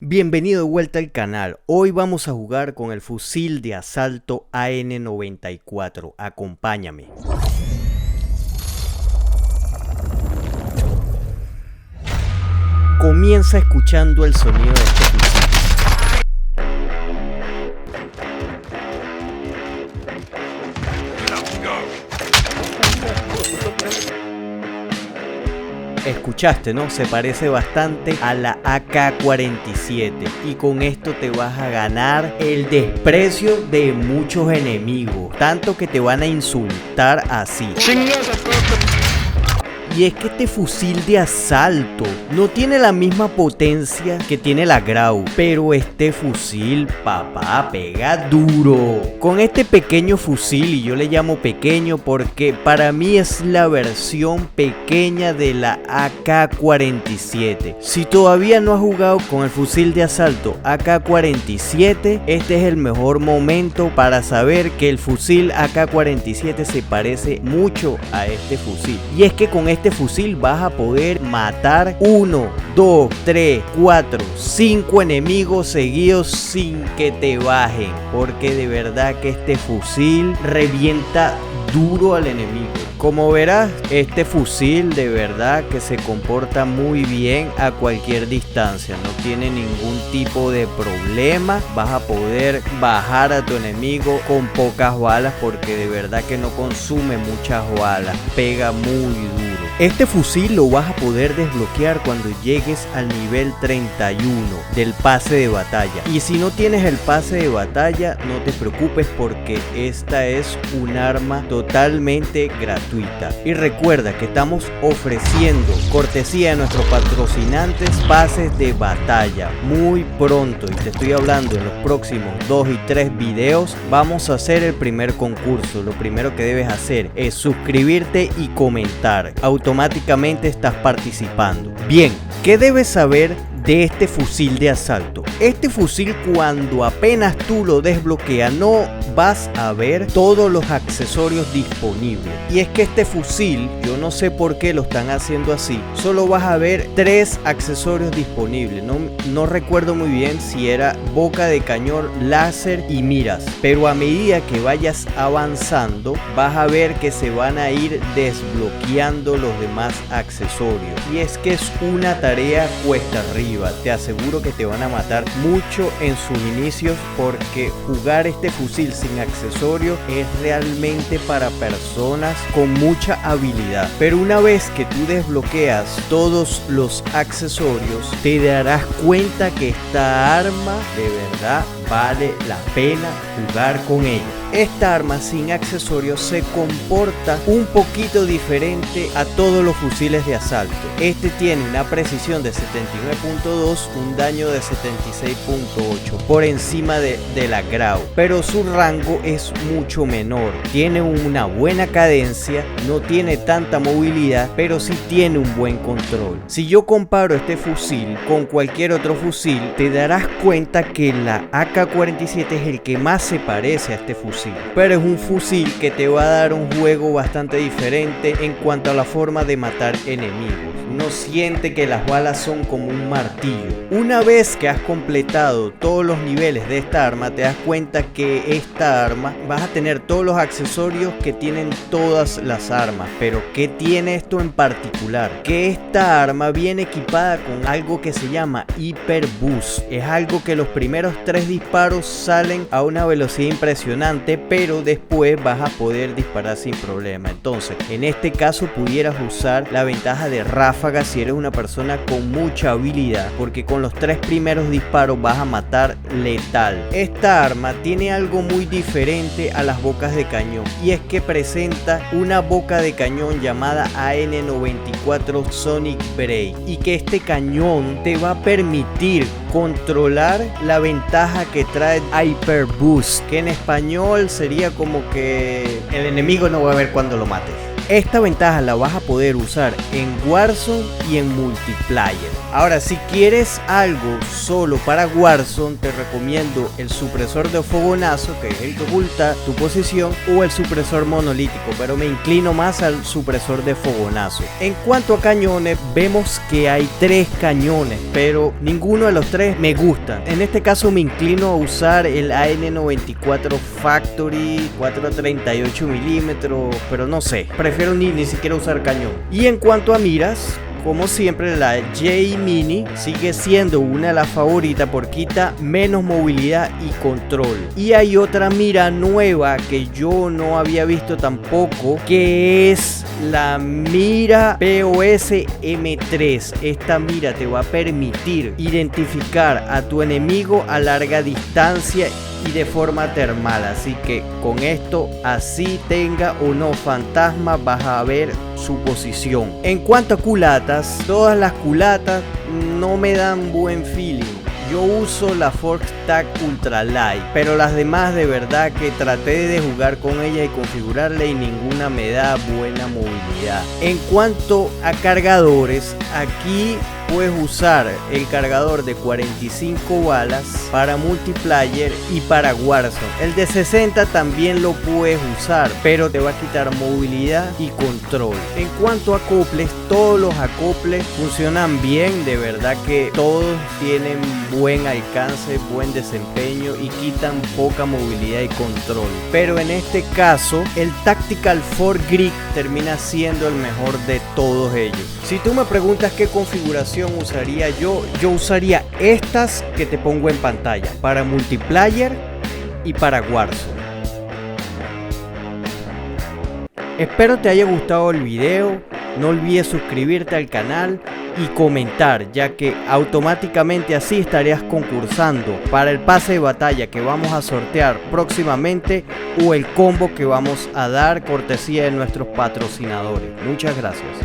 Bienvenido de vuelta al canal. Hoy vamos a jugar con el fusil de asalto AN-94. Acompáñame. Comienza escuchando el sonido de este fusil. Escuchaste, ¿no? Se parece bastante a la AK-47 y con esto te vas a ganar el desprecio de muchos enemigos, tanto que te van a insultar así. Y es que este fusil de asalto no tiene la misma potencia que tiene la Grau, pero este fusil, papá, pega duro. Con este pequeño fusil, y yo le llamo pequeño porque para mí es la versión pequeña de la AK-47. Si todavía no has jugado con el fusil de asalto AK-47, este es el mejor momento para saber que el fusil AK-47 se parece mucho a este fusil. Y es que con este fusil vas a poder matar 1, 2, 3, 4, 5 enemigos seguidos sin que te bajen, porque de verdad que este fusil revienta duro al enemigo. Como verás, este fusil de verdad que se comporta muy bien a cualquier distancia, no tiene ningún tipo de problema. Vas a poder bajar a tu enemigo con pocas balas porque de verdad que no consume muchas balas, pega muy duro. Este fusil lo vas a poder desbloquear cuando llegues al nivel 31 del pase de batalla. Y si no tienes el pase de batalla, no te preocupes porque esta es un arma totalmente gratuita. Y recuerda que estamos ofreciendo, cortesía de nuestros patrocinantes, pases de batalla muy pronto. Y te estoy hablando en los próximos 2 y 3 videos. Vamos a hacer el primer concurso. Lo primero que debes hacer es suscribirte y comentar. Automáticamente estás participando. Bien, ¿qué debes saber de este fusil de asalto? Este fusil, cuando apenas tú lo desbloqueas, no vas a ver todos los accesorios disponibles. Y es que este fusil, yo no sé por qué lo están haciendo así, solo vas a ver 3 accesorios disponibles. No recuerdo muy bien si era boca de cañón, láser y miras, pero a medida que vayas avanzando vas a ver que se van a ir desbloqueando los demás accesorios. Y es que es una tarea cuesta arriba. Te aseguro que te van a matar mucho en sus inicios porque jugar este fusil sin accesorios es realmente para personas con mucha habilidad. Pero una vez que tú desbloqueas todos los accesorios, te darás cuenta que esta arma de verdad vale la pena jugar con ella. Esta arma sin accesorios se comporta un poquito diferente a todos los fusiles de asalto. Este tiene una precisión de 79.2, un daño de 76.8 por encima de la Grau, pero su rango es mucho menor. Tiene una buena cadencia, no tiene tanta movilidad, pero sí tiene un buen control. Si yo comparo este fusil con cualquier otro fusil, te darás cuenta que la AK-47 es el que más se parece a este fusil. Pero es un fusil que te va a dar un juego bastante diferente en cuanto a la forma de matar enemigos. No siente que las balas son como un martillo. Una vez que has completado todos los niveles de esta arma, te das cuenta que esta arma vas a tener todos los accesorios que tienen todas las armas. Pero ¿qué tiene esto en particular? Que esta arma viene equipada con algo que se llama Hyper Boost. Es algo que los primeros 3 disparos salen a una velocidad impresionante, pero después vas a poder disparar sin problema. Entonces, en este caso pudieras usar la ventaja de ráfaga si eres una persona con mucha habilidad, porque con los 3 primeros disparos vas a matar letal. Esta arma tiene algo muy diferente a las bocas de cañón, y es que presenta una boca de cañón llamada AN-94 Sonic Break, y que este cañón te va a permitir controlar la ventaja que trae Hyper Boost, que en español sería como que el enemigo no va a ver cuando lo mates. Esta ventaja la vas a poder usar en Warzone y en multiplayer. Ahora, si quieres algo solo para Warzone, te recomiendo el supresor de fogonazo, que es el que oculta tu posición, o el supresor monolítico, pero me inclino más al supresor de fogonazo. En cuanto a cañones, vemos que hay 3 cañones, pero ninguno de los 3 me gusta. En este caso me inclino a usar el AN94 Factory 438 milímetros, pero no sé, prefiero ni siquiera usar cañón. Y en cuanto a miras, como siempre, la J-Mini sigue siendo una de las favoritas porque quita menos movilidad y control. Y hay otra mira nueva que yo no había visto tampoco, que es la mira POS M3. Esta mira te va a permitir identificar a tu enemigo a larga distancia y de forma termal, así que con esto, así tenga o no fantasma, vas a ver su posición. En cuanto a culatas, todas las culatas no me dan buen feeling. Yo uso la Fox-Tac Ultra Light, pero las demás de verdad que traté de jugar con ella y configurarla y ninguna me da buena movilidad. En cuanto a cargadores, aquí puedes usar el cargador de 45 balas para multiplayer y para Warzone. El de 60 también lo puedes usar, pero te va a quitar movilidad y control. En cuanto a acoples, todos los acoples funcionan bien, de verdad que todos tienen buen alcance, buen desempeño y quitan poca movilidad y control. Pero en este caso, el Tactical 4 Grip termina siendo el mejor de todos ellos. Si tú me preguntas qué configuración usaría yo usaría estas que te pongo en pantalla para multiplayer y para Warzone. Espero te haya gustado el video, no olvides suscribirte al canal y comentar, ya que automáticamente así estarías concursando para el pase de batalla que vamos a sortear próximamente o el combo que vamos a dar cortesía de nuestros patrocinadores. Muchas gracias.